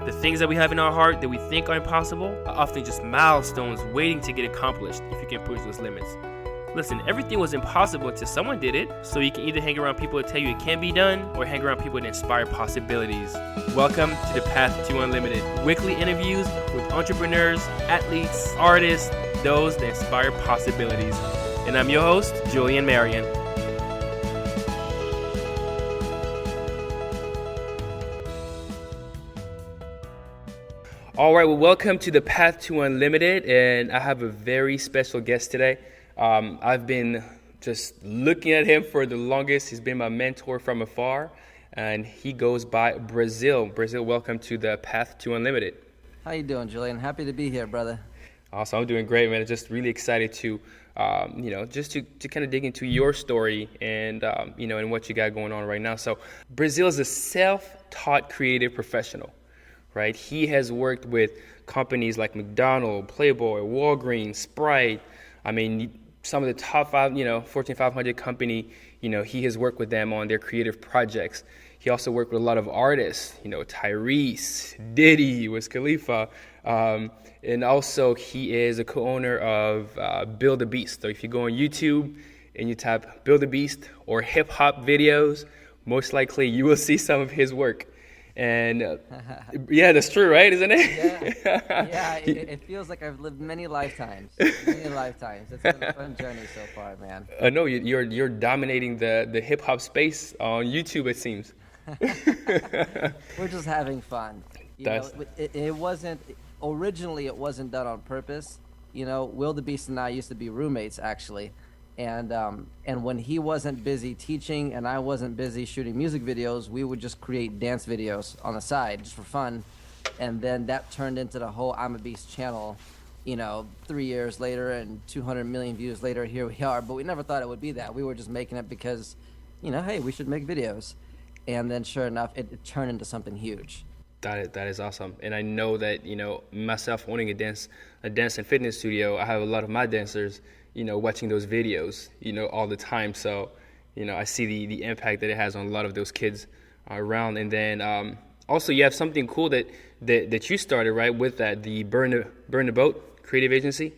The things that we have in our heart that we think are impossible are often just milestones waiting to get accomplished if you can push those limits. Listen, everything was impossible until someone did it, so you can either hang around people that tell you it can be done, or hang around people that inspire possibilities. Welcome to the Path to Unlimited, weekly interviews with entrepreneurs, athletes, artists, those that inspire possibilities. And I'm your host, Julian Marion. All right, well, welcome to the Path to Unlimited, and I have a very special guest today. I've been just looking at him for the longest. He's been my mentor from afar, and he goes by Brazil. Brazil, welcome to the Path to Unlimited. How you doing, Julian? Happy to be here, brother. Awesome. I'm doing great, man. Just really excited to, just to kind of dig into your story and, and what you got going on right now. So Brazil is a self-taught creative professional, right? He has worked with companies like McDonald's, Playboy, Walgreens, Sprite. I mean, some of the top five, Fortune 500 company, he has worked with them on their creative projects. He also worked with a lot of artists, Tyrese, Diddy, Wiz Khalifa. And also he is a co-owner of BuildaBEAST. So if you go on YouTube and you type BuildaBEAST or hip hop videos, most likely you will see some of his work. And yeah, that's true, right? Isn't it? Yeah. It feels like I've lived many lifetimes. It's been a fun journey so far, man. No, you're dominating the hip hop space on YouTube, it seems. We're just having fun. It wasn't originally done on purpose. BuildaBEAST and I used to be roommates, actually. And when he wasn't busy teaching and I wasn't busy shooting music videos, we would just create dance videos on the side just for fun. And then that turned into the whole I'm a Beast channel, 3 years later and 200 million views later, here we are. But we never thought it would be that. We were just making it because, hey, we should make videos. And then sure enough, it turned into something huge. That is awesome. And I know that, myself owning a dance and fitness studio, I have a lot of my dancers watching those videos, all the time. So, I see the impact that it has on a lot of those kids around. And then also you have something cool that you started, right, with that, the Burn the Boat creative agency.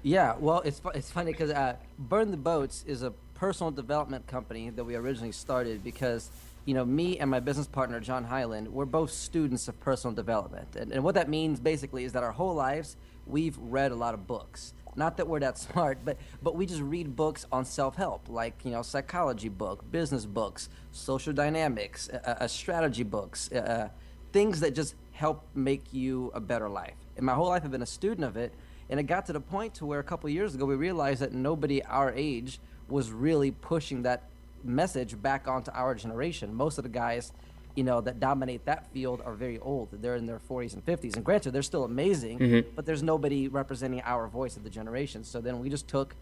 Yeah, well, it's funny because Burn the Boats is a personal development company that we originally started because, me and my business partner, John Hyland, we're both students of personal development. And what that means basically is that our whole lives, we've read a lot of books. Not that we're that smart, but we just read books on self-help, like, psychology book, business books, social dynamics, strategy books, things that just help make you a better life. And my whole life I've been a student of it, and it got to the point to where a couple of years ago we realized that nobody our age was really pushing that message back onto our generation. Most of the guys that dominate that field are very old. They're in their 40s and 50s. And granted, they're still amazing, but there's nobody representing our voice of the generation. So then we just took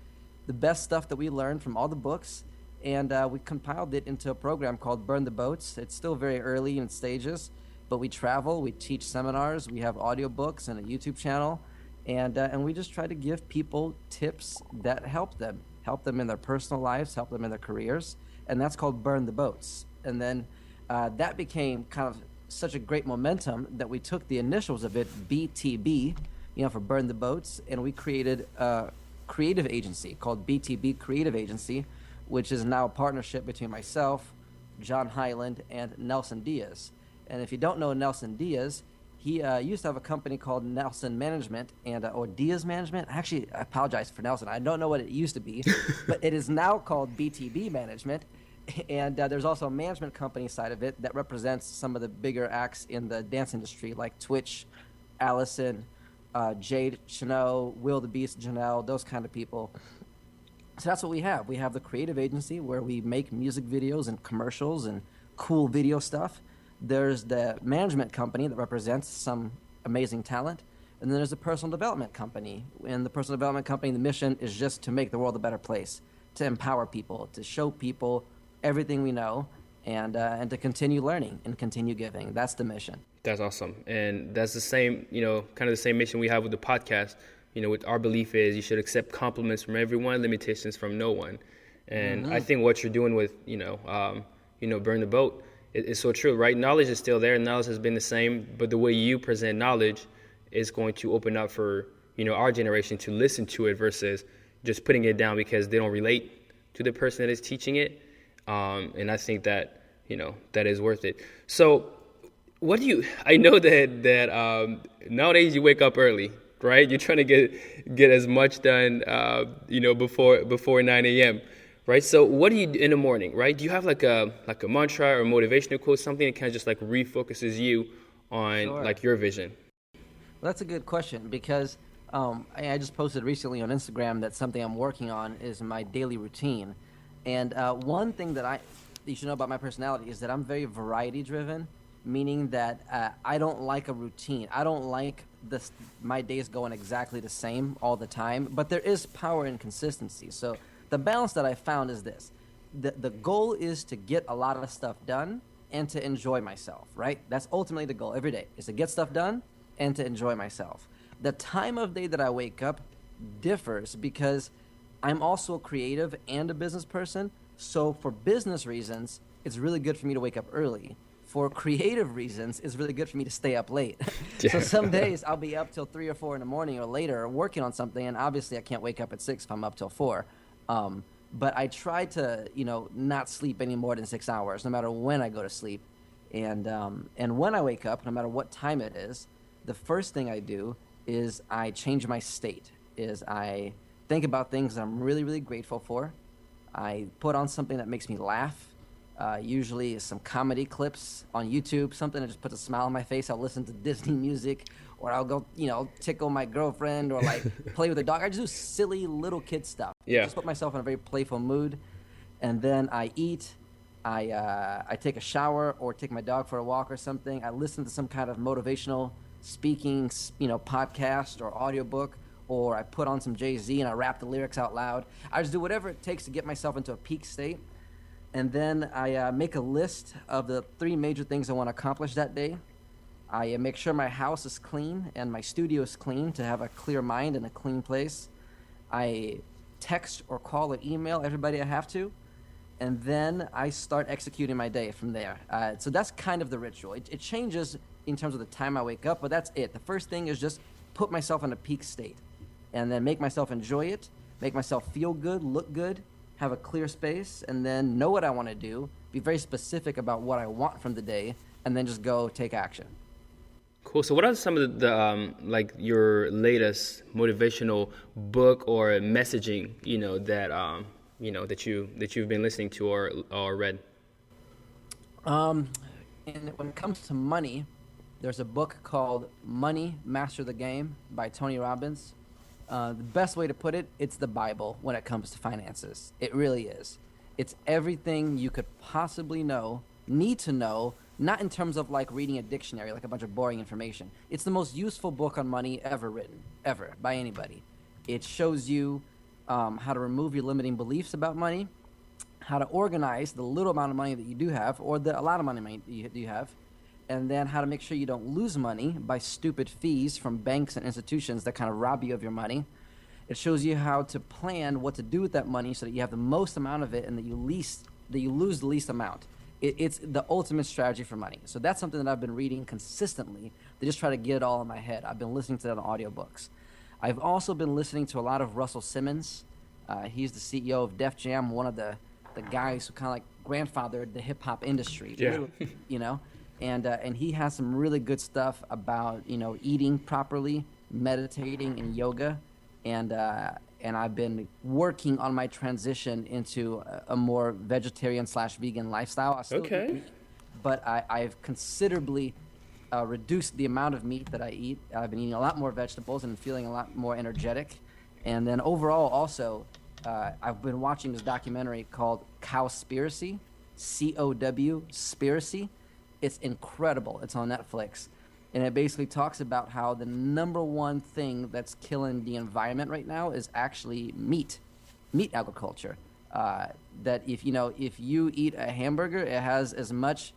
the best stuff that we learned from all the books, and we compiled it into a program called Burn the Boats. It's still very early in stages, but we travel, we teach seminars, we have audiobooks and a YouTube channel, and we just try to give people tips that help them in their personal lives, help them in their careers, and that's called Burn the Boats. And then that became kind of such a great momentum that we took the initials of it, BTB, for Burn the Boats, and we created a creative agency called BTB Creative Agency, which is now a partnership between myself, John Hyland, and Nelson Diaz. And if you don't know Nelson Diaz, he used to have a company called Nelson Management or Diaz Management. Actually, I apologize for Nelson. I don't know what it used to be, but it is now called BTB Management. And there's also a management company side of it that represents some of the bigger acts in the dance industry, like Twitch, Allison, Jade, Chanel, BuildaBEAST, Janelle, those kind of people. So that's what we have. We have the creative agency where we make music videos and commercials and cool video stuff. There's the management company that represents some amazing talent. And then there's the personal development company. And the personal development company, the mission is just to make the world a better place, to empower people, to show people everything we know, and to continue learning and continue giving. That's the mission. That's awesome. And that's the same, kind of the same mission we have with the podcast. With our belief is you should accept compliments from everyone, limitations from no one. And I think what you're doing with, Burn the Boat it's so true, right? Knowledge is still there. Knowledge has been the same, but the way you present knowledge is going to open up for, our generation to listen to it versus just putting it down because they don't relate to the person that is teaching it. And I think that, that is worth it. So I know that nowadays you wake up early, right? You're trying to get as much done, before 9 a.m., right? So what do you do in the morning, right? Do you have like a mantra or motivational quote, something that kind of just like refocuses you on like your vision? Well, that's a good question because I just posted recently on Instagram that something I'm working on is my daily routine. And one thing that you should know about my personality is that I'm very variety driven, meaning that I don't like a routine. I don't like my days going exactly the same all the time, but there is power in consistency. So the balance that I found is this. The goal is to get a lot of stuff done and to enjoy myself, right? That's ultimately the goal every day, is to get stuff done and to enjoy myself. The time of day that I wake up differs because I'm also a creative and a business person. So for business reasons, it's really good for me to wake up early. For creative reasons, it's really good for me to stay up late. So some days I'll be up till 3 or 4 in the morning or later working on something, and obviously I can't wake up at 6 if I'm up till 4. But I try to, not sleep any more than 6 hours, no matter when I go to sleep. And when I wake up, no matter what time it is, the first thing I do is I change my state, is I think about things that I'm really, really grateful for. I put on something that makes me laugh, usually some comedy clips on YouTube, something that just puts a smile on my face. I'll listen to Disney music, or I'll go, tickle my girlfriend or like play with the dog. I just do silly little kid stuff. Yeah. Just put myself in a very playful mood. And then I eat. I take a shower or take my dog for a walk or something. I listen to some kind of motivational speaking, podcast or audiobook, or I put on some Jay-Z and I rap the lyrics out loud. I just do whatever it takes to get myself into a peak state. And then I make a list of the 3 major things I want to accomplish that day. I make sure my house is clean and my studio is clean to have a clear mind and a clean place. I text or call or email everybody I have to. And then I start executing my day from there. So that's kind of the ritual. It changes in terms of the time I wake up, but that's it. The first thing is just put myself in a peak state and then make myself enjoy it, make myself feel good, look good, have a clear space, and then know what I want to do, be very specific about what I want from the day, and then just go take action. Cool. So what are some of the like your latest motivational book or messaging, that you've been listening to or read? And when it comes to money, there's a book called Money, Master the Game by Tony Robbins. The best way to put it, it's the Bible when it comes to finances. It really is. It's everything you could possibly need to know, not in terms of like reading a dictionary, like a bunch of boring information. It's the most useful book on money ever written, ever, by anybody. It shows you how to remove your limiting beliefs about money, how to organize the little amount of money that you do have, or a lot of money you have, and then how to make sure you don't lose money by stupid fees from banks and institutions that kind of rob you of your money. It shows you how to plan what to do with that money so that you have the most amount of it and that you lose the least amount. It's the ultimate strategy for money. So that's something that I've been reading consistently to just try to get it all in my head. I've been listening to that on audiobooks. I've also been listening to a lot of Russell Simmons. He's the CEO of Def Jam, one of the guys who kind of like grandfathered the hip-hop industry. Yeah. And he has some really good stuff about, eating properly, meditating, and yoga. And I've been working on my transition into a more vegetarian/vegan lifestyle. I still eat meat, but I've considerably reduced the amount of meat that I eat. I've been eating a lot more vegetables and feeling a lot more energetic. And then overall also, I've been watching this documentary called Cowspiracy, Cowspiracy. It's incredible. It's on Netflix. And it basically talks about how the number one thing that's killing the environment right now is actually meat agriculture. That if you eat a hamburger, it has as much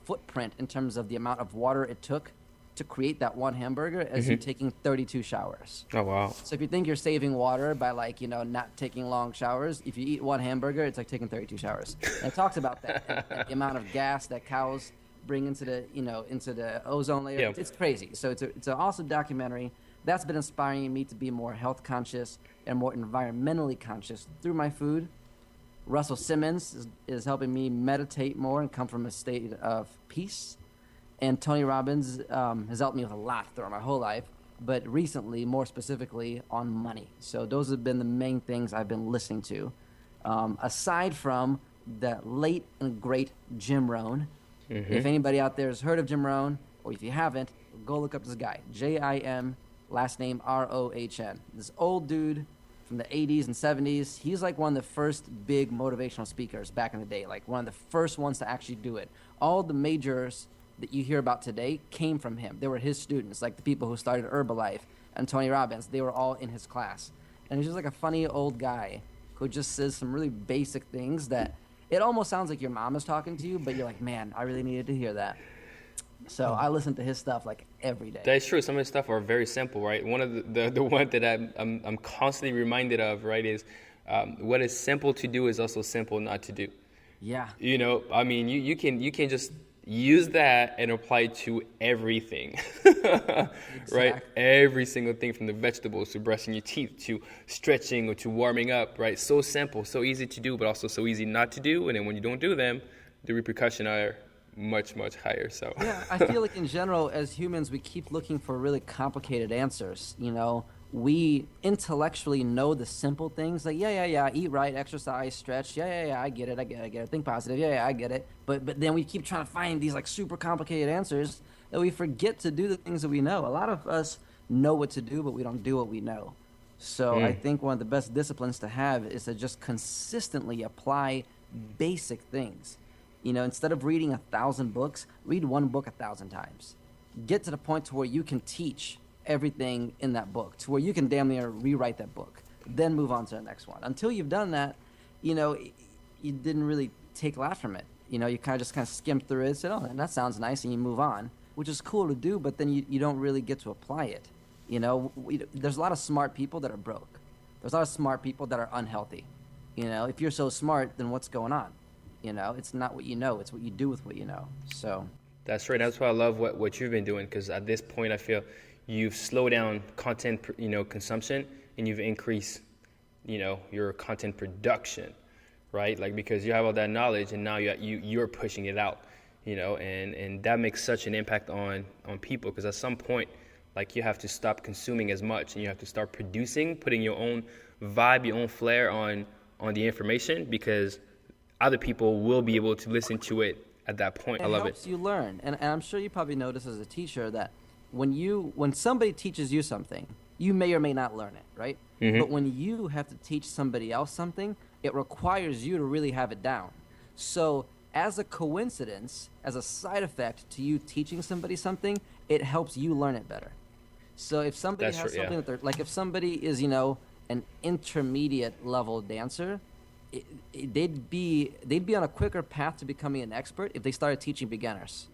footprint in terms of the amount of water it took to create that one hamburger as you taking 32 showers. Oh, wow. So if you think you're saving water by like, not taking long showers, if you eat one hamburger, it's like taking 32 showers. And it talks about that, and the amount of gas that cows bring into the, into the ozone layer. Yeah. It's crazy. So it's an awesome documentary that's been inspiring me to be more health conscious and more environmentally conscious through my food. Russell Simmons is helping me meditate more and come from a state of peace. And Tony Robbins has helped me with a lot throughout my whole life, but recently, more specifically, on money. So those have been the main things I've been listening to. Aside from the late and great Jim Rohn. If anybody out there has heard of Jim Rohn, or if you haven't, go look up this guy. Jim, last name Rohn. This old dude from the 80s and 70s. He's like one of the first big motivational speakers back in the day, like one of the first ones to actually do it. All the majors that you hear about today came from him. They were his students, like the people who started Herbalife and Tony Robbins. They were all in his class. And he's just like a funny old guy who just says some really basic things that it almost sounds like your mom is talking to you, but you're like, man, I really needed to hear that. So I listen to his stuff like every day. That's true. Some of his stuff are very simple, right? One of the one that I'm constantly reminded of, right, is what is simple to do is also simple not to do. Yeah. I mean, you can just use that and apply it to everything, right? Every single thing, from the vegetables to brushing your teeth to stretching or to warming up, right? So simple, so easy to do, but also so easy not to do. And then when you don't do them, the repercussions are much, much higher. So yeah, I feel like in general, as humans, we keep looking for really complicated answers. We intellectually know the simple things, like yeah, eat right, exercise, stretch, yeah, I get it, think positive, yeah, I get it. But then we keep trying to find these like super complicated answers that we forget to do the things that we know. A lot of us know what to do, but we don't do what we know. So I think one of the best disciplines to have is to just consistently apply basic things. Instead of reading 1,000 books, read one book 1,000 times. Get to the point to where you can teach everything in that book, to where you can damn near rewrite that book, then move on to the next one. Until you've done that, you didn't really take a lot from it. You kind of skim through it, said, oh, that sounds nice, and you move on, which is cool to do, but then you don't really get to apply it. There's a lot of smart people that are broke. There's a lot of smart people that are unhealthy. If you're so smart, then what's going on? It's not what you know, it's what you do with what you know. So that's right. That's why I love what you've been doing, because at this point I feel you've slowed down content, consumption, and you've increased, your content production, right? Like, because you have all that knowledge, and now you're pushing it out, and that makes such an impact on people, because at some point, like, you have to stop consuming as much, and you have to start producing, putting your own vibe, your own flair on the information, because other people will be able to listen to it at that point. I love it. It helps you learn, and I'm sure you probably notice as a teacher that when somebody teaches you something, you may or may not learn it, right? But when you have to teach somebody else something, it requires you to really have it down. So as a coincidence, as a side effect to you teaching somebody something, it helps you learn it better. So if somebody has something that they're like, if somebody is, an intermediate level dancer, they'd be on a quicker path to becoming an expert if they started teaching beginners.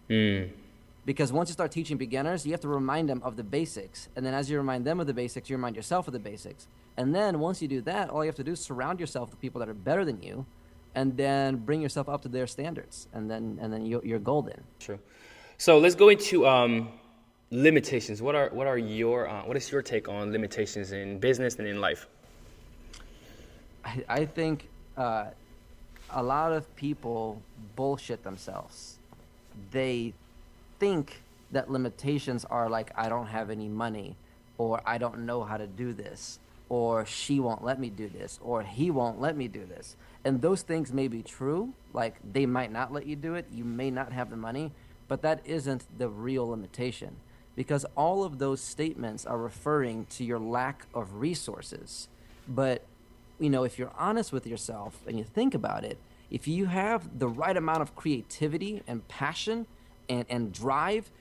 Because once you start teaching beginners, you have to remind them of the basics. And then as you remind them of the basics, you remind yourself of the basics. And then once you do that, all you have to do is surround yourself with people that are better than you, and then bring yourself up to their standards. And then you're golden. True. So let's go into limitations. What is your take on limitations in business and in life? I think a lot of people bullshit themselves. They think that limitations are like, I don't have any money, or I don't know how to do this, or she won't let me do this, or he won't let me do this. And those things may be true, like they might not let you do it, you may not have the money, but that isn't the real limitation, because all of those statements are referring to your lack of resources. But if you're honest with yourself and you think about it, if you have the right amount of creativity and passion and drive,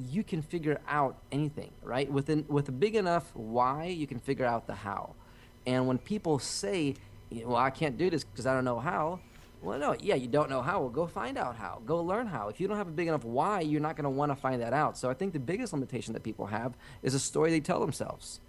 you can figure out anything, right? With a big enough why, you can figure out the how. And when people say, well, I can't do this because I don't know how, Well, no, yeah, you don't know how. Well, go find out how. Go learn how. If you don't have a big enough why, you're not going to want to find that out. So I think the biggest limitation that people have is a story they tell themselves.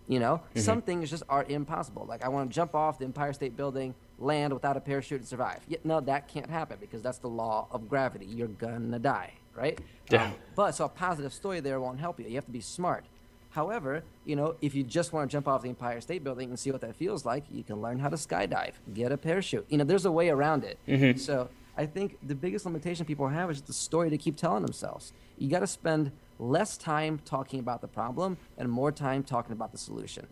You know, some things just are impossible. Like, I want to jump off the Empire State Building, land without a parachute, and survive. No, that can't happen because that's the law of gravity. You're gonna die, right? Yeah. But so a positive story there won't help you. You have to be smart. However, you know, if you just want to jump off the Empire State Building and see what that feels like, you can learn how to skydive, get a parachute. You know, there's a way around it. So I think the biggest limitation people have is the story they keep telling themselves. You got to spend less time talking about the problem and more time talking about the solution.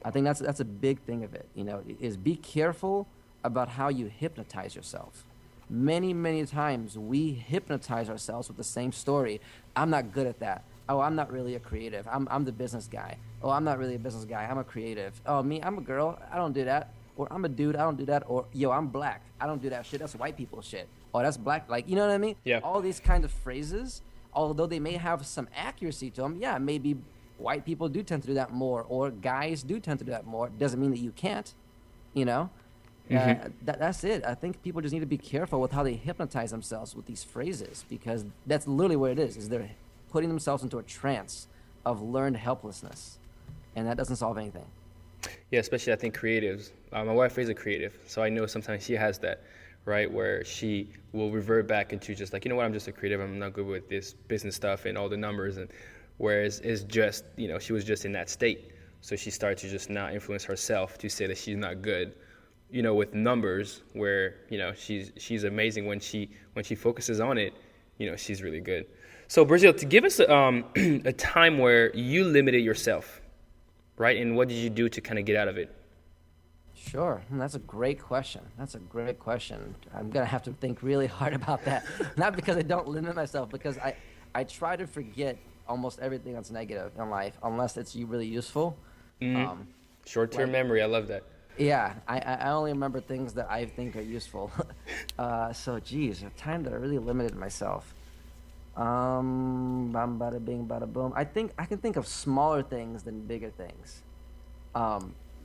I think that's a big thing of it, you know, is be careful about how you hypnotize yourself. Many, many times we hypnotize ourselves with the same story. I'm not good at that. Oh, I'm not really a creative. I'm the business guy. Oh, I'm not really a business guy. I'm a creative. Oh, me, I'm a girl. I don't do that. Or I'm a dude. I don't do that. Or, yo, I'm black. I don't do that shit. That's white people shit. Oh, that's black. Like, you know what I mean? Yeah. All these kind of phrases, although they may have some accuracy to them, yeah, maybe white people do tend to do that more, or guys do tend to do that more. Doesn't mean that you can't, you know? That's it. I think people just need to be careful with how they hypnotize themselves with these phrases, because that's literally what it is they're putting themselves into a trance of learned helplessness, and that doesn't solve anything. Yeah, especially I think creatives. My wife is a creative, so I know sometimes she has that, right, where she will revert back into just like, you know what, I'm just a creative. I'm not good with this business stuff and all the numbers, and whereas it's just, you know, she was just in that state, so she started to just not influence herself to say that she's not good, you know, with numbers, where, you know, she's amazing when she focuses on it, you know, she's really good. So Brazil, to give us a time where you limited yourself, right, and what did you do to kind of get out of it? Sure. That's a great question. I'm going to have to think really hard about that. Not because I don't limit myself, because I try to forget almost everything that's negative in life, unless it's really useful. Short-term memory, I love that. Yeah, I only remember things that I think are useful. So, geez, a time that I really limited myself. Bada bing, bada boom. I think I can think of smaller things than bigger things.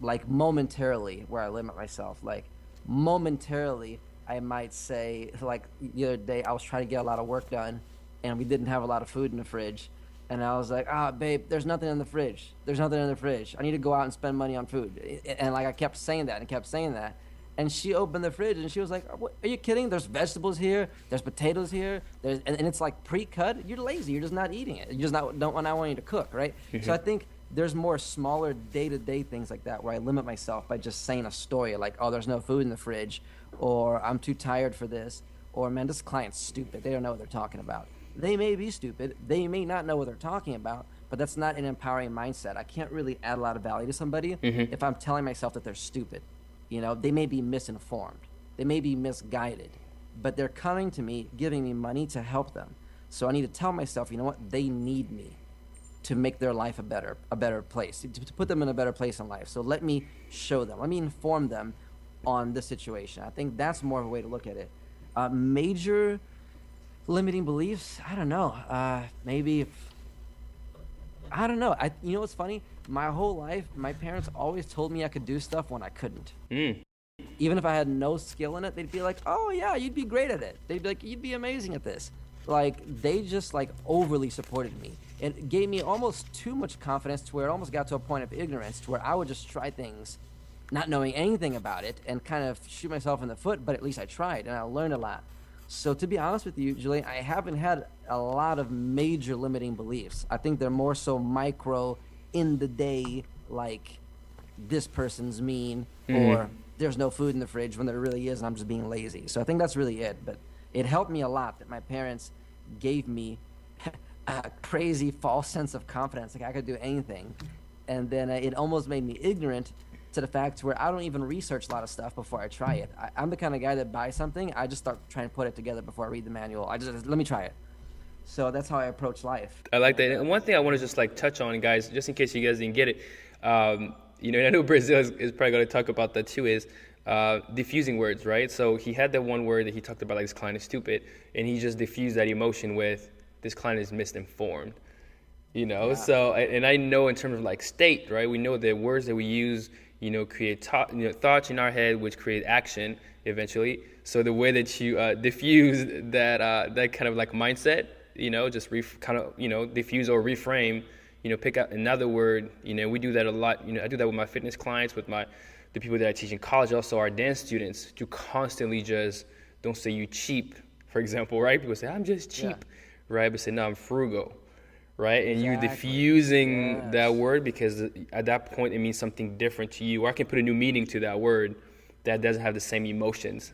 Like momentarily, where I limit myself. Like momentarily, I might say, like the other day, I was trying to get a lot of work done, and we didn't have a lot of food in the fridge. And I was like, babe, there's nothing in the fridge. I need to go out and spend money on food. And like I kept saying that. And she opened the fridge and she was like, what, are you kidding? There's vegetables here. There's potatoes here. And it's like pre-cut. You're lazy. You're just not eating it. You just don't want you to cook, right? So I think there's more smaller day-to-day things like that where I limit myself by just saying a story like, oh, there's no food in the fridge, or I'm too tired for this, or man, this client's stupid. They don't know what they're talking about. They may be stupid. They may not know what they're talking about, but that's not an empowering mindset. I can't really add a lot of value to somebody if I'm telling myself that they're stupid. You know, they may be misinformed. They may be misguided, but they're coming to me, giving me money to help them. So I need to tell myself, you know what? They need me to make their life a better place, to put them in a better place in life. So let me show them. Let me inform them on the situation. I think that's more of a way to look at it. Major limiting beliefs? I don't know. Maybe. I don't know. You know what's funny? My whole life, my parents always told me I could do stuff when I couldn't. Even if I had no skill in it, they'd be like, oh yeah, you'd be great at it. They'd be like, you'd be amazing at this. Like, they just like overly supported me. It gave me almost too much confidence to where it almost got to a point of ignorance to where I would just try things not knowing anything about it and kind of shoot myself in the foot, but at least I tried and I learned a lot. So to be honest with you, Julian, I haven't had a lot of major limiting beliefs. I think they're more so micro, in the day, like this person's mean, or there's no food in the fridge when there really is and I'm just being lazy. So I think that's really it. But it helped me a lot that my parents gave me a crazy false sense of confidence, like I could do anything. And then it almost made me ignorant to the fact where I don't even research a lot of stuff before I try it. I'm the kind of guy that buys something, I just start trying to put it together before I read the manual. I just let me try it. So that's how I approach life. I like that. And one thing I want to just like touch on, guys, just in case you guys didn't get it, you know, and I know Brazil is probably going to talk about that too, is diffusing words, right? So he had that one word that he talked about, like this client is stupid, and he just diffused that emotion with this client is misinformed. You know, so, and I know in terms of like state, right, we know the words that we use, create thoughts in our head, which create action eventually. So the way that you diffuse that kind of like mindset, just diffuse or reframe, pick out another word. We do that a lot. I do that with my fitness clients, with the people that I teach in college, also our dance students, to constantly just don't say you cheap, for example, right? People say, I'm just cheap, right? But say, no, I'm frugal, right? And you're diffusing that word, because at that point it means something different to you. Or I can put a new meaning to that word that doesn't have the same emotions,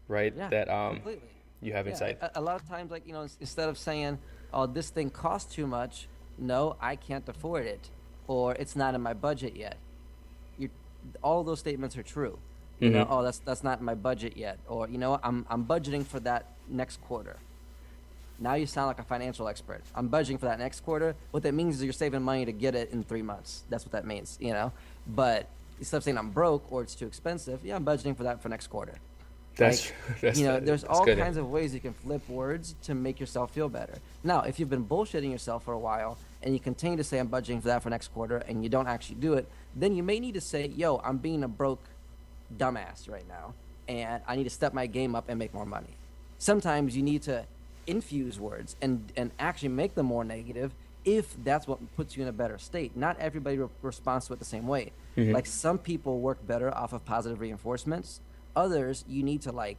right? That completely. You have inside. A lot of times, like, instead of saying, oh, this thing costs too much, no, I can't afford it, or it's not in my budget yet. All those statements are true. Oh, that's not in my budget yet, or I'm budgeting for that next quarter. Now you sound like a financial expert. I'm budgeting for that next quarter. What that means is you're saving money to get it in 3 months. That's what that means, But instead of saying I'm broke or it's too expensive, I'm budgeting for that for next quarter. There's all kinds of ways you can flip words to make yourself feel better. Now, if you've been bullshitting yourself for a while and you continue to say I'm budgeting for that for next quarter and you don't actually do it, then you may need to say, yo, I'm being a broke dumbass right now and I need to step my game up and make more money. Sometimes you need to infuse words and actually make them more negative if that's what puts you in a better state. Not everybody responds to it the same way. Like, some people work better off of positive reinforcements. Others, you need to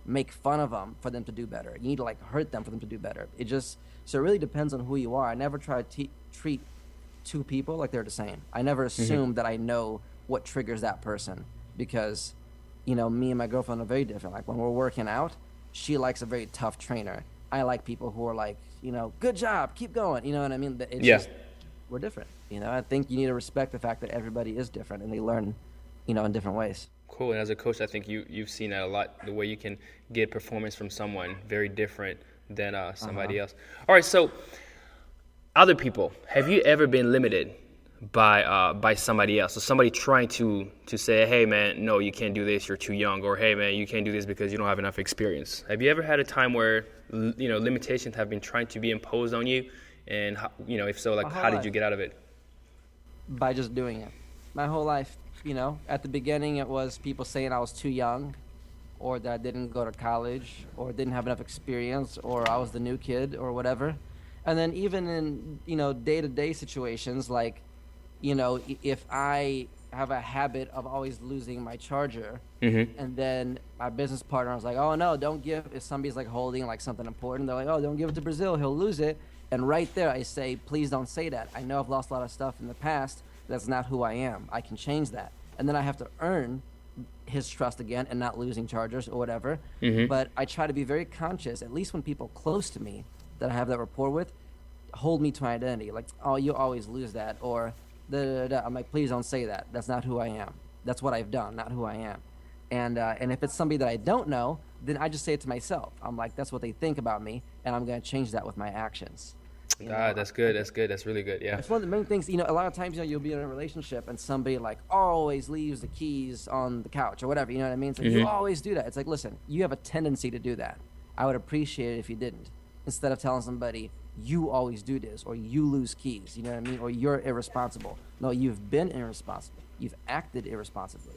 make fun of them for them to do better. You need to hurt them for them to do better. So it really depends on who you are. I never try to treat two people like they're the same. I never assume that I know what triggers that person, because me and my girlfriend are very different. Like, when we're working out, she likes a very tough trainer. I like people who are like, good job, keep going. You know what I mean? It's just, we're different. I think you need to respect the fact that everybody is different and they learn, in different ways. Cool. And as a coach, I think you've seen that a lot, the way you can get performance from someone very different than somebody else. All right, so other people, have you ever been limited by somebody else? So somebody trying to say, hey, man, no, you can't do this, you're too young, or hey, man, you can't do this because you don't have enough experience. Have you ever had a time where limitations have been trying to be imposed on you? And if so, how did you get out of it? By just doing it. My whole life. At the beginning, it was people saying I was too young, or that I didn't go to college, or didn't have enough experience, or I was the new kid, or whatever. And then even in, day-to-day situations, if I have a habit of always losing my charger, and then my business partner was like, oh, no, don't give, if somebody's holding something important, they're like, oh, don't give it to Brazil, he'll lose it. And right there, I say, please don't say that. I know I've lost a lot of stuff in the past. That's not who I am. I can change that. And then I have to earn his trust again and not losing chargers or whatever. But I try to be very conscious, at least when people close to me that I have that rapport with hold me to my identity. Like, oh, you always lose that, or da-da-da-da. I'm like, please don't say that. That's not who I am. That's what I've done, not who I am. And if it's somebody that I don't know, then I just say it to myself. I'm like, that's what they think about me, and I'm going to change that with my actions. That's good. That's really good. Yeah. It's one of the main things, a lot of times, you'll be in a relationship and somebody always leaves the keys on the couch or whatever, you know what I mean? It's like, you always do that. It's like, listen, you have a tendency to do that. I would appreciate it if you didn't. Instead of telling somebody, you always do this, or you lose keys, you know what I mean? Or you're irresponsible. No, you've been irresponsible. You've acted irresponsibly,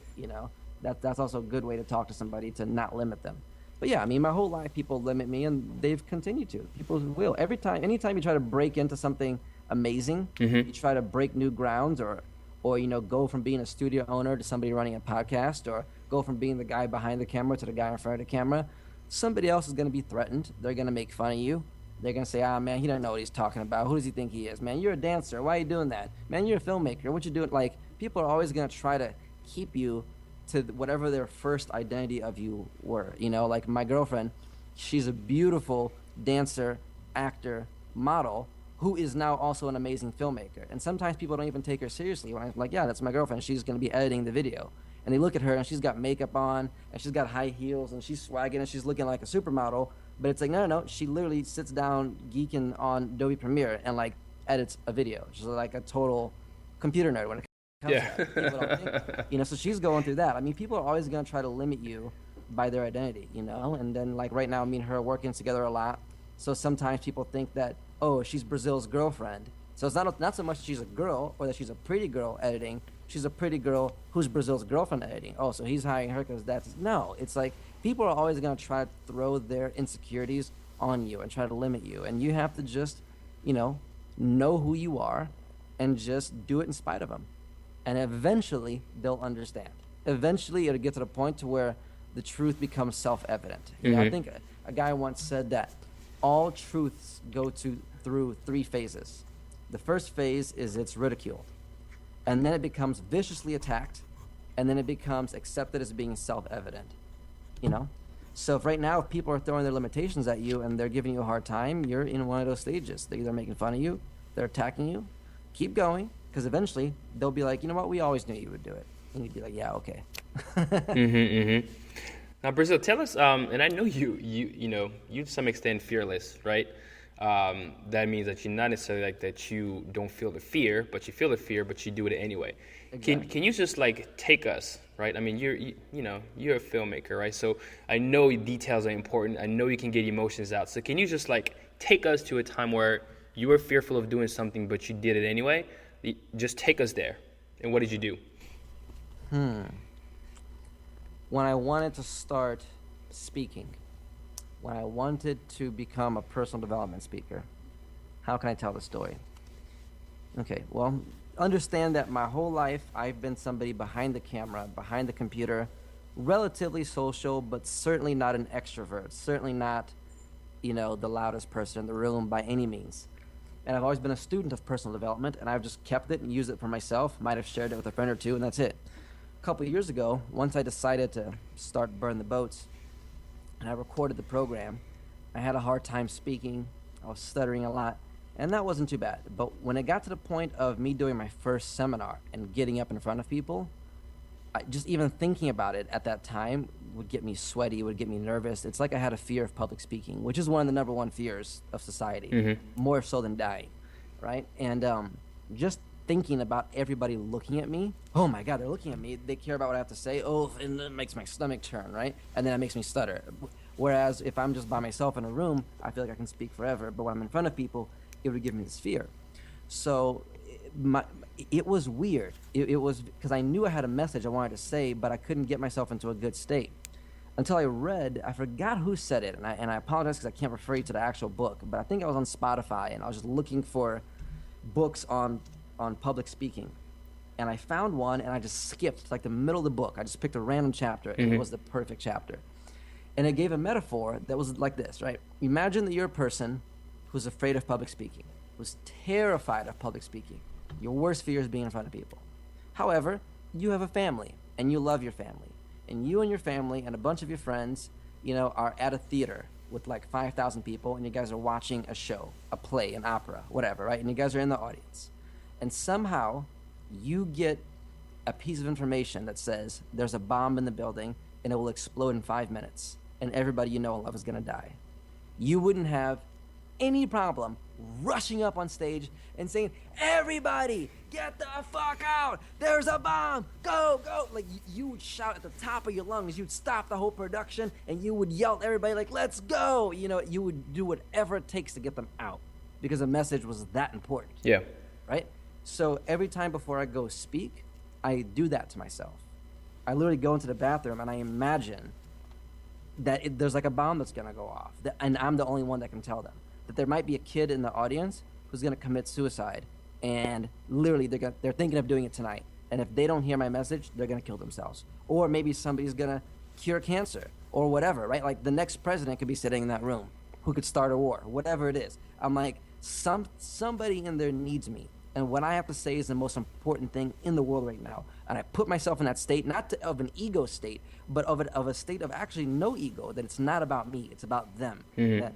That's also a good way to talk to somebody, to not limit them. But yeah, my whole life people limit me, and they've continued to. People will. Anytime you try to break into something amazing, you try to break new grounds, or go from being a studio owner to somebody running a podcast, or go from being the guy behind the camera to the guy in front of the camera, somebody else is going to be threatened. They're going to make fun of you. They're going to say, man, he doesn't know what he's talking about. Who does he think he is? Man, you're a dancer. Why are you doing that? Man, you're a filmmaker. What you doing? People are always going to try to keep you to whatever their first identity of you were. My girlfriend, she's a beautiful dancer, actor, model, who is now also an amazing filmmaker. And sometimes people don't even take her seriously when I'm like, yeah, that's my girlfriend. She's going to be editing the video. And they look at her and she's got makeup on and she's got high heels and she's swagging and she's looking like a supermodel. But it's like, no. She literally sits down geeking on Adobe Premiere and edits a video. She's like a total computer nerd when it comes to that. People don't think. So she's going through that. People are always going to try to limit you by their identity, And then right now, me and her are working together a lot. So sometimes people think that, oh, she's Brazil's girlfriend. So it's not so much that she's a girl or that she's a pretty girl editing. she's a pretty girl who's Brazil's girlfriend editing. Oh, so he's hiring her because that's no. It's like people are always gonna try to throw their insecurities on you and try to limit you, and you have to just, know who you are, and just do it in spite of them, and eventually they'll understand. Eventually, it'll get to the point to where the truth becomes self-evident. I think a guy once said that all truths go through 3 phases. The first phase is it's ridiculed, and then it becomes viciously attacked, and then it becomes accepted as being self-evident. So if right now, if people are throwing their limitations at you and they're giving you a hard time, you're in one of those stages. They're either making fun of you, they're attacking you. Keep going, because eventually they'll be like, you know what, we always knew you would do it. And you'd be like, yeah, okay. Now, Brazil, tell us, and I know you to some extent fearless, right? That means that you're not necessarily like that you don't feel the fear, but you feel the fear, but you do it anyway. Exactly. Can you just like take us, right? I mean, you're a filmmaker, right? So I know details are important. I know you can get emotions out. So can you just like take us to a time where you were fearful of doing something, but you did it anyway? Just take us there. And what did you do? When I wanted to start speaking, when I wanted to become a personal development speaker, how can I tell the story? Okay, well, understand that my whole life I've been somebody behind the camera, behind the computer, relatively social, but certainly not an extrovert, certainly not, the loudest person in the room by any means. And I've always been a student of personal development, and I've just kept it and used it for myself, might have shared it with a friend or two, and that's it. A couple of years ago, once I decided to start Burn the Boats, and I recorded the program, I had a hard time speaking. I was stuttering a lot, and that wasn't too bad. But when it got to the point of me doing my first seminar and getting up in front of people, just even thinking about it at that time would get me sweaty, would get me nervous. It's like I had a fear of public speaking, which is one of the number one fears of society, more so than dying, right? And just thinking about everybody looking at me, oh my God, they're looking at me, they care about what I have to say, and it makes my stomach turn, right? And then it makes me stutter. Whereas if I'm just by myself in a room, I feel like I can speak forever, but when I'm in front of people, it would give me this fear. So it was weird. It was because I knew I had a message I wanted to say, but I couldn't get myself into a good state. Until I forgot who said it, and I apologize because I can't refer you to the actual book, but I think I was on Spotify, and I was just looking for books on public speaking, and I found one, and I just skipped like the middle of the book. I just picked a random chapter, and it was the perfect chapter. And it gave a metaphor that was like this, right? Imagine that you're a person who's afraid of public speaking, who's terrified of public speaking. Your worst fear is being in front of people. However, you have a family, and you love your family. And you and your family and a bunch of your friends, are at a theater with like 5,000 people, and you guys are watching a show, a play, an opera, whatever, right? And you guys are in the audience. And somehow you get a piece of information that says there's a bomb in the building and it will explode in 5 minutes, and everybody you know and love is going to die. You wouldn't have any problem rushing up on stage and saying, everybody, get the fuck out. There's a bomb. Go, go. Like, you would shout at the top of your lungs. You'd stop the whole production, and you would yell at everybody like, let's go. You would do whatever it takes to get them out because the message was that important. Yeah. Right? So every time before I go speak, I do that to myself. I literally go into the bathroom and I imagine that there's like a bomb that's going to go off, and I'm the only one that can tell them that there might be a kid in the audience who's going to commit suicide, and literally they're thinking of doing it tonight. And if they don't hear my message, they're going to kill themselves. Or maybe somebody's going to cure cancer or whatever, right? Like the next president could be sitting in that room who could start a war, whatever it is. I'm like, somebody in there needs me. And what I have to say is the most important thing in the world right now. And I put myself in that state, not of an ego state, but of a state of actually no ego, that it's not about me, it's about them. That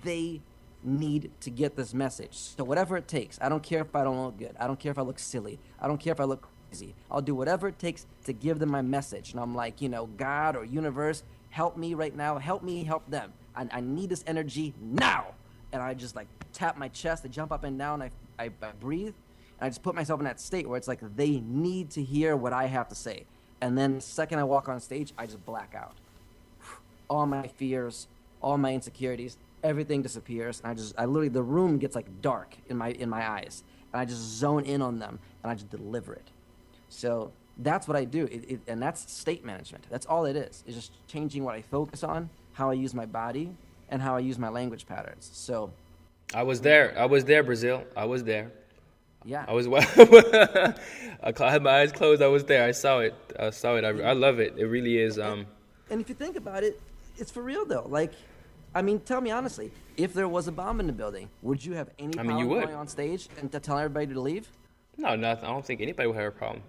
they need to get this message. So whatever it takes, I don't care if I don't look good. I don't care if I look silly. I don't care if I look crazy. I'll do whatever it takes to give them my message. And I'm like, God or universe, help me right now. Help me help them. I need this energy now. And I just like tap my chest. I jump up and down. I breathe. And I just put myself in that state where it's like they need to hear what I have to say. And then the second I walk on stage, I just black out. All my fears, all my insecurities, everything disappears. And I literally, the room gets like dark in my eyes. And I just zone in on them and I just deliver it. So that's what I do, and that's state management. That's all it is. It's just changing what I focus on, how I use my body, and how I use my language patterns. So I was there, Brazil. I was there. yeah, I was I had my eyes closed. I was there. I saw it. I love it. It really is. And if you think about it, it's for real though. Like, I mean, tell me honestly, if there was a bomb in the building, would you have any problem going on stage and to tell everybody to leave? No, nothing. I don't think anybody would have a problem.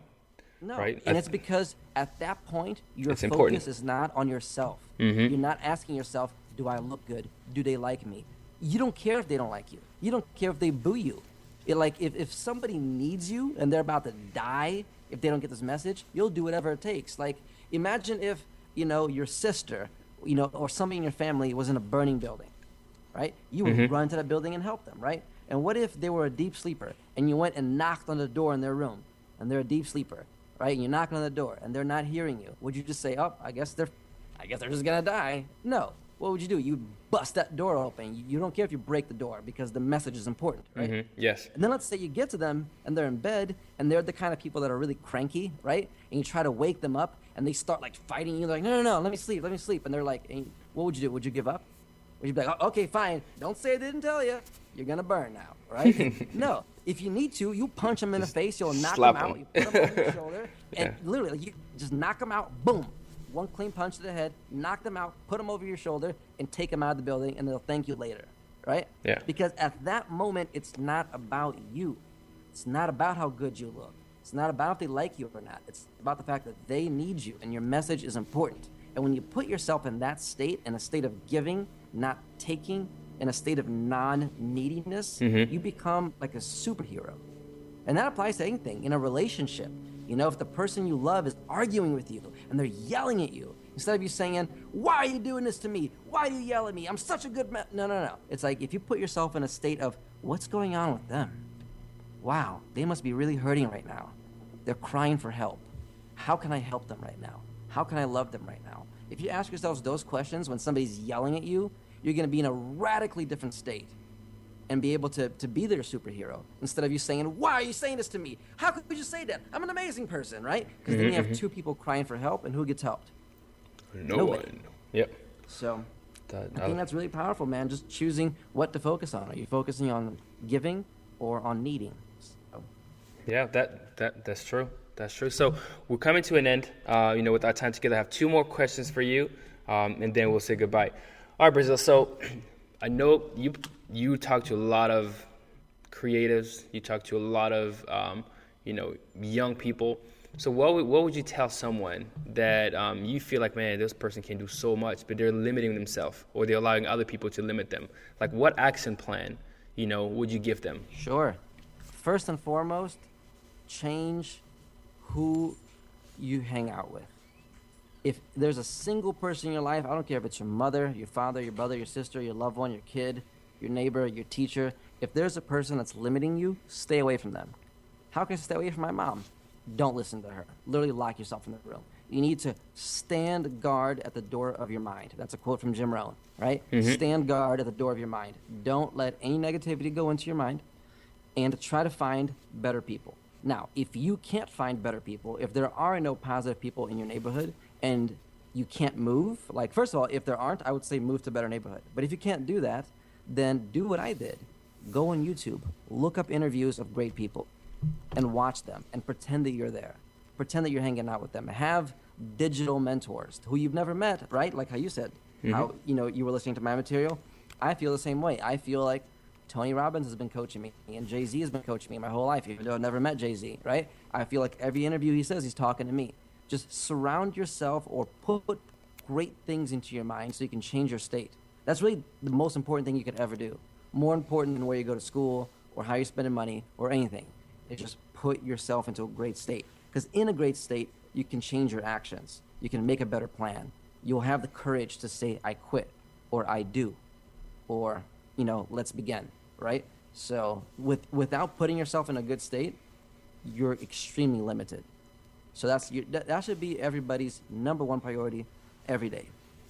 No, right? And it's because at that point, your focus important. is not on yourself. Mm-hmm. You're not asking yourself, do I look good? Do they like me? You don't care if they don't like you. You don't care if they boo you. If somebody needs you and they're about to die if they don't get this message, you'll do whatever it takes. Like, imagine if, your sister, or somebody in your family was in a burning building, right? You would run to that building and help them, right? And what if they were a deep sleeper and you went and knocked on the door in their room and they're a deep sleeper, right? And you knock on the door and they're not hearing you. Would you just say, oh, I guess they're just gonna die? No. What would you do? You bust that door open. You don't care if you break the door because the message is important, right? Mm-hmm. Yes. And then let's say you get to them and they're in bed and they're the kind of people that are really cranky, right? And you try to wake them up and they start like fighting you, like, no, let me sleep. And they're like, what would you do? Would you give up? Would you be like, oh, okay, fine. Don't say I didn't tell you. You're gonna burn now, right? No. If you need to, you punch them in the face. You'll knock them out. You put them over your shoulder, and literally, you just knock them out. Boom. One clean punch to the head, knock them out, put them over your shoulder, and take them out of the building, and they'll thank you later, right? Yeah. Because at that moment, it's not about you. It's not about how good you look. It's not about if they like you or not. It's about the fact that they need you, and your message is important. And when you put yourself in that state, in a state of giving, not taking, in a state of non-neediness, you become like a superhero. And that applies to anything. In a relationship, if the person you love is arguing with you and they're yelling at you, instead of you saying, why are you doing this to me? Why do you yell at me? I'm such a good man. No. It's like if you put yourself in a state of, what's going on with them? Wow, they must be really hurting right now. They're crying for help. How can I help them right now? How can I love them right now? If you ask yourselves those questions when somebody's yelling at you, you're going to be in a radically different state and be able to be their superhero instead of you saying, why are you saying this to me? How could you say that? I'm an amazing person, right? Because then you have two people crying for help, and who gets helped? Nobody. One. Yep. So I think that's really powerful, man. Just choosing what to focus on. Are you focusing on giving or on needing? So. Yeah, that's true. That's true. So we're coming to an end, with our time together. I have two more questions for you, and then we'll say goodbye. All right, Brazil. So I know you talk to a lot of creatives. You talk to a lot of, young people. So what would you tell someone that you feel like, man, this person can do so much, but they're limiting themselves or they're allowing other people to limit them? Like, what action plan, would you give them? Sure. First and foremost, change who you hang out with. If there's a single person in your life, I don't care if it's your mother, your father, your brother, your sister, your loved one, your kid, your neighbor, your teacher, if there's a person that's limiting you, stay away from them. How can I stay away from my mom? Don't listen to her. Literally lock yourself in the room. You need to stand guard at the door of your mind. That's a quote from Jim Rohn, right? Stand guard at the door of your mind. Don't let any negativity go into your mind, and try to find better people. Now, if you can't find better people, if there are no positive people in your neighborhood, and you can't move, like, first of all, if there aren't, I would say move to a better neighborhood. But if you can't do that, then do what I did. Go on YouTube, look up interviews of great people, and watch them, and pretend that you're there. Pretend that you're hanging out with them. Have digital mentors who you've never met, right? Like how you said, how you were listening to my material. I feel the same way. I feel like Tony Robbins has been coaching me, and Jay-Z has been coaching me my whole life, even though I've never met Jay-Z, right? I feel like every interview he says, he's talking to me. Just surround yourself or put great things into your mind so you can change your state. That's really the most important thing you could ever do. More important than where you go to school or how you're spending money or anything. Is just put yourself into a great state. Because in a great state, you can change your actions. You can make a better plan. You'll have the courage to say, I quit, or I do, or, let's begin, right? So without putting yourself in a good state, you're extremely limited. So that should be everybody's number one priority every day,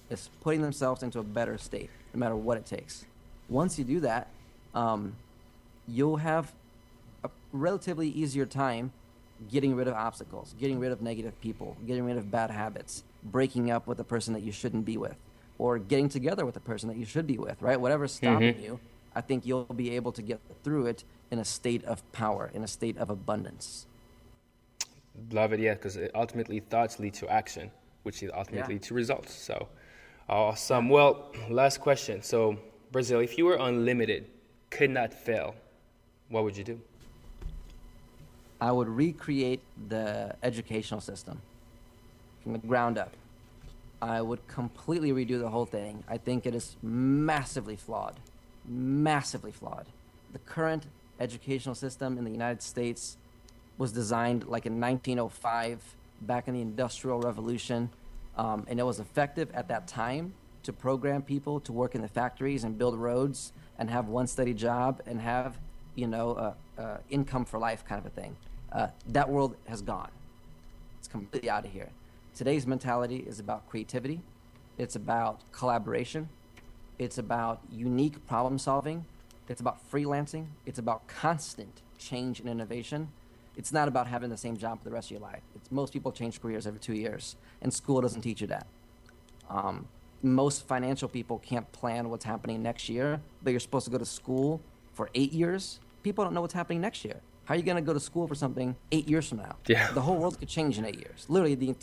is putting themselves into a better state, no matter what it takes. Once you do that, you'll have a relatively easier time getting rid of obstacles, getting rid of negative people, getting rid of bad habits, breaking up with the person that you shouldn't be with, or getting together with the person that you should be with, right? Whatever's stopping you, I think you'll be able to get through it in a state of power, in a state of abundance. Love it, yeah, because ultimately thoughts lead to action, which ultimately lead to results. So awesome. Yeah. Well, last question. So, Brazil, if you were unlimited, could not fail, what would you do? I would recreate the educational system from the ground up. I would completely redo the whole thing. I think it is massively flawed. Massively flawed. The current educational system in the United States was designed like in 1905, back in the Industrial Revolution, and it was effective at that time to program people to work in the factories and build roads and have one steady job and have, income for life kind of a thing. That world has gone. It's completely out of here. Today's mentality is about creativity. It's about collaboration. It's about unique problem solving. It's about freelancing. It's about constant change and innovation. It's not about having the same job for the rest of your life. Most people change careers every 2 years, and school doesn't teach you that. Most financial people can't plan what's happening next year, but you're supposed to go to school for 8 years. People don't know what's happening next year. How are you going to go to school for something 8 years from now? Yeah. The whole world could change in 8 years. Literally,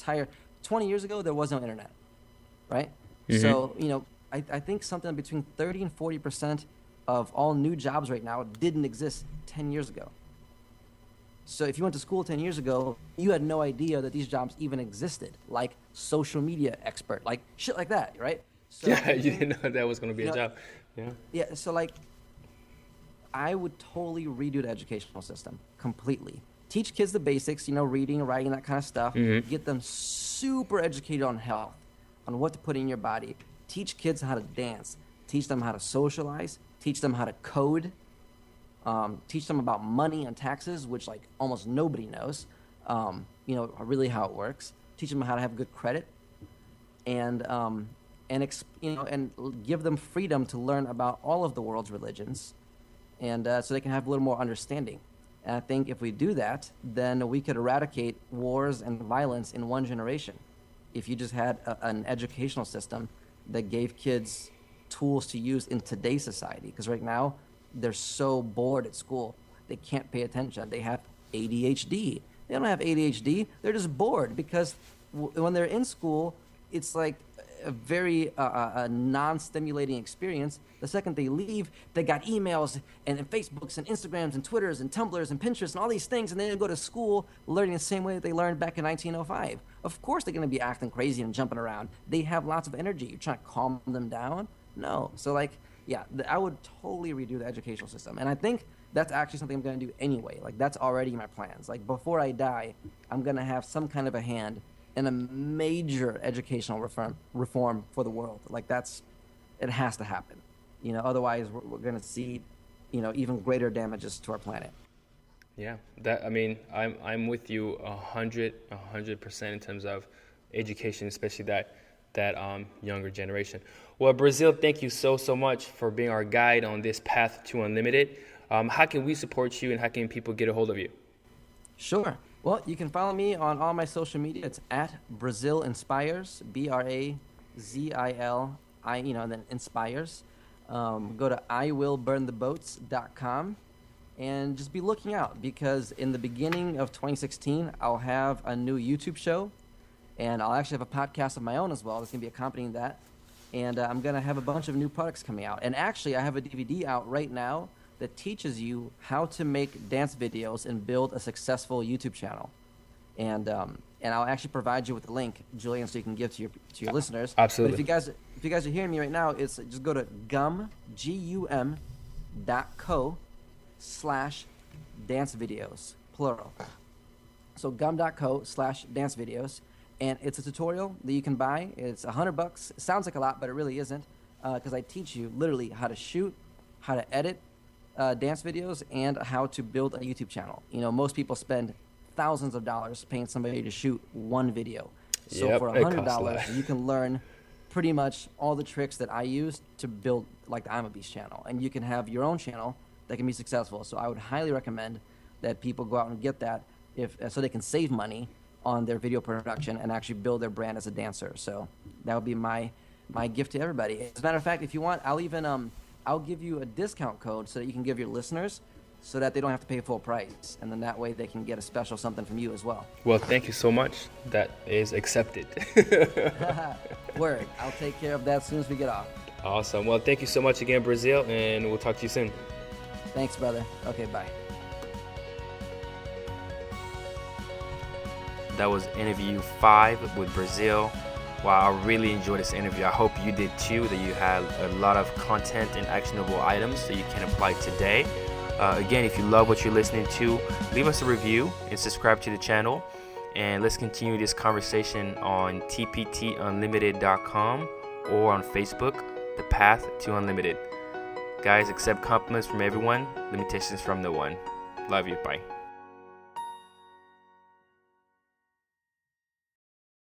20 years ago, there was no internet, right? Mm-hmm. So, I think something between 30 and 40% of all new jobs right now didn't exist 10 years ago. So if you went to school 10 years ago, you had no idea that these jobs even existed, like social media expert, like shit like that, right? So, yeah, you didn't know that was going to be a job. Yeah. Yeah, so I would totally redo the educational system completely. Teach kids the basics, reading, writing, that kind of stuff. Mm-hmm. Get them super educated on health, on what to put in your body. Teach kids how to dance. Teach them how to socialize. Teach them how to code. Teach them about money and taxes, which almost nobody knows. Really how it works. Teach them how to have good credit, and give them freedom to learn about all of the world's religions, and so they can have a little more understanding. And I think if we do that, then we could eradicate wars and violence in one generation. If you just had an educational system that gave kids tools to use in today's society, because right now they're so bored at school, they can't pay attention. They have ADHD. They don't have ADHD. They're just bored because when they're in school, it's like a very non-stimulating experience. The second they leave, they got emails and Facebooks and Instagrams and Twitters and Tumblrs and Pinterest and all these things, and they go to school learning the same way that they learned back in 1905. Of course they're going to be acting crazy and jumping around. They have lots of energy. You're trying to calm them down? No. So I would totally redo the educational system. And I think that's actually something I'm going to do anyway. That's already my plans. Before I die, I'm going to have some kind of a hand in a major educational reform for the world. It has to happen. Otherwise we're going to see, even greater damages to our planet. Yeah, I'm with you 100% in terms of education, especially that younger generation. Well, Brazil, thank you so much for being our guide on this path to unlimited. How can we support you, and how can people get a hold of you? Sure. Well, you can follow me on all my social media. It's at Brazil Inspires, BRAZIL, and then Inspires. Go to iwillburntheboats.com and just be looking out, because in the beginning of 2016, I'll have a new YouTube show, and I'll actually have a podcast of my own as well that's going to be accompanying that. And I'm going to have a bunch of new products coming out. And actually, I have a DVD out right now that teaches you how to make dance videos and build a successful YouTube channel. And I'll actually provide you with the link, Julian, so you can give to your listeners. Absolutely. But if you guys are hearing me right now, it's just go to gum.co/dance videos, plural. So gum.co/dance videos. And it's a tutorial that you can buy. It's $100. It sounds like a lot, but it really isn't, because I teach you literally how to shoot, how to edit dance videos, and how to build a YouTube channel. Most people spend thousands of dollars paying somebody to shoot one video. So for $100, you can learn pretty much all the tricks that I use to build the I'm a Beast channel. And you can have your own channel that can be successful. So I would highly recommend that people go out and get that. if so they can save money on their video production and actually build their brand as a dancer. So that would be my gift to everybody. As a matter of fact, if you want, I'll even I'll give you a discount code so that you can give your listeners, so that they don't have to pay full price, and then that way they can get a special something from you as well. Well, thank you so much. That is accepted. Word. I'll take care of that as soon as we get off. Awesome. Well, thank you so much again, Brazil, and we'll talk to you soon. Thanks, brother. Okay, bye. That was interview 5 with Brazil. Wow, I really enjoyed this interview. I hope you did too, that you had a lot of content and actionable items that you can apply today. Again, if you love what you're listening to, leave us a review and subscribe to the channel. And let's continue this conversation on tptunlimited.com or on Facebook, The Path to Unlimited. Guys, accept compliments from everyone, limitations from no one. Love you. Bye.